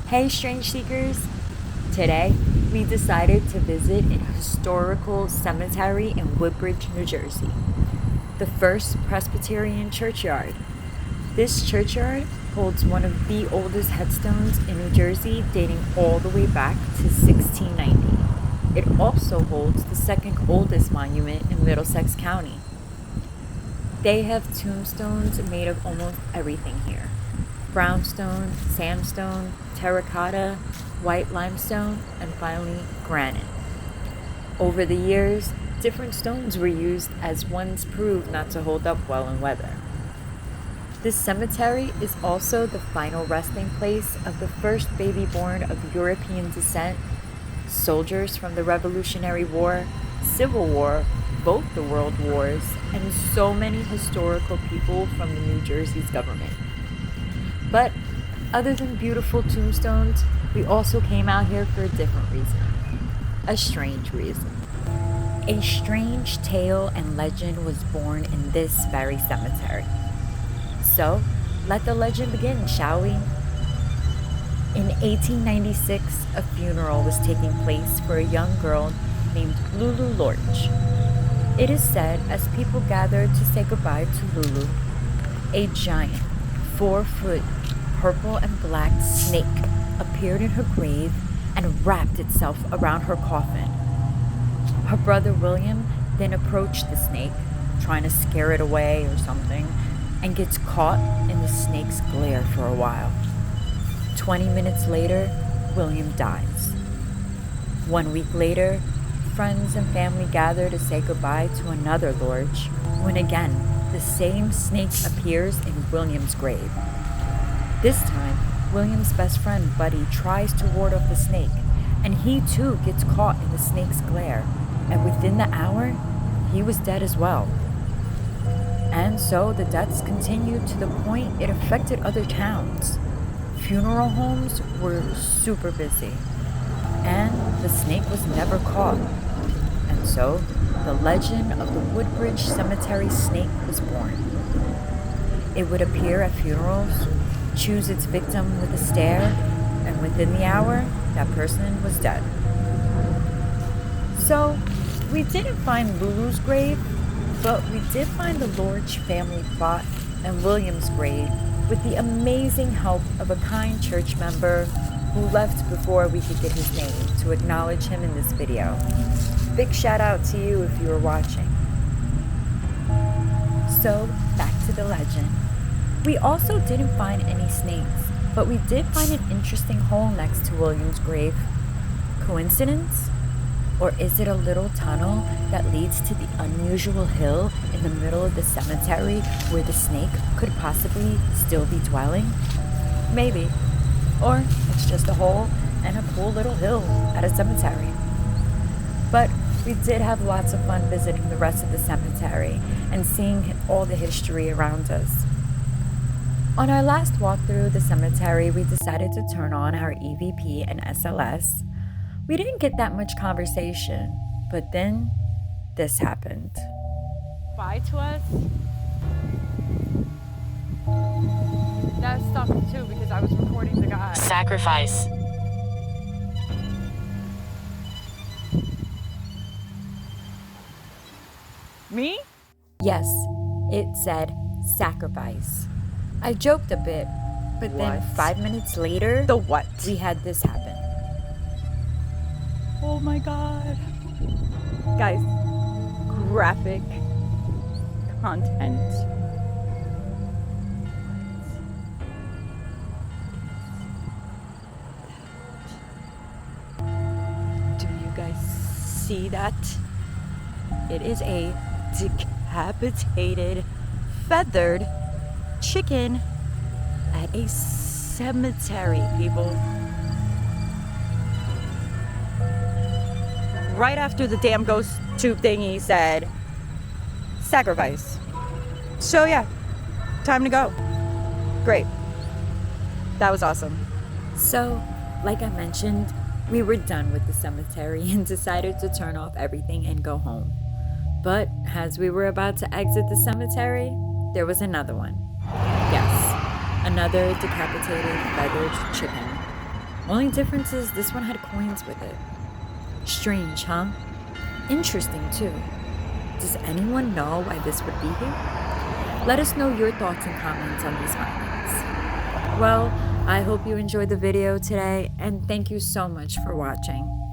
Hey, Strange Seekers! Today, we decided to visit a historical cemetery in Woodbridge, New Jersey, the First Presbyterian Churchyard. This churchyard holds one of the oldest headstones in New Jersey, dating all the way back to 1690. It also holds the second oldest monument in Middlesex County. They have tombstones made of almost everything here: brownstone, sandstone, terracotta, white limestone, and finally granite. Over the years, different stones were used as ones proved not to hold up well in weather. This cemetery is also the final resting place of the first baby born of European descent, soldiers from the Revolutionary War, Civil War, both the World Wars, and so many historical people from the New Jersey's government. But other than beautiful tombstones, we also came out here for a different reason. A strange reason. A strange tale and legend was born in this very cemetery. So, let the legend begin, shall we? In 1896, a funeral was taking place for a young girl named Lulu Lorch. It is said, as people gathered to say goodbye to Lulu, a giant, 4-foot, purple and black snake appeared in her grave and wrapped itself around her coffin. Her brother William then approached the snake, trying to scare it away or something, and gets caught in the snake's glare for a while. 20 minutes later, William dies. 1 week later, friends and family gather to say goodbye to another Lorch, when again, the same snake appears in William's grave. This time, William's best friend Buddy tries to ward off the snake, and he too gets caught in the snake's glare, and within the hour, he was dead as well. And so the deaths continued to the point it affected other towns. Funeral homes were super busy, and the snake was never caught. And so, the legend of the Woodbridge Cemetery snake was born. It would appear at funerals, choose its victim with a stare, and within the hour, that person was dead. So, we didn't find Lulu's grave, but we did find the Lorch family plot and William's grave with the amazing help of a kind church member who left before we could get his name to acknowledge him in this video. Big shout out to you if you were watching. So, back to the legend. We also didn't find any snakes, but we did find an interesting hole next to William's grave. Coincidence? Or is it a little tunnel that leads to the unusual hill in the middle of the cemetery where the snake could possibly still be dwelling? Maybe. Or it's just a hole and a cool little hill at a cemetery. But we did have lots of fun visiting the rest of the cemetery and seeing all the history around us. On our last walk through the cemetery, we decided to turn on our EVP and SLS. We didn't get that much conversation, but then this happened. Bye to us? That stopped too because I was recording the guy. Sacrifice. Me? Yes, it said sacrifice. I joked a bit, but then 5 minutes later, The what? we had this happen. Oh my god. Guys, graphic content. Do you guys see that? It is a decapitated, feathered chicken at a cemetery, people. Right after the damn ghost tube thingy said, sacrifice. So yeah, time to go. Great. That was awesome. So, like I mentioned, we were done with the cemetery and decided to turn off everything and go home. But as we were about to exit the cemetery, there was another one. Yes, another decapitated feathered chicken. Only difference is this one had coins with it. Strange, huh? Interesting, too. Does anyone know why this would be here? Let us know your thoughts and comments on these findings. Well, I hope you enjoyed the video today, and thank you so much for watching.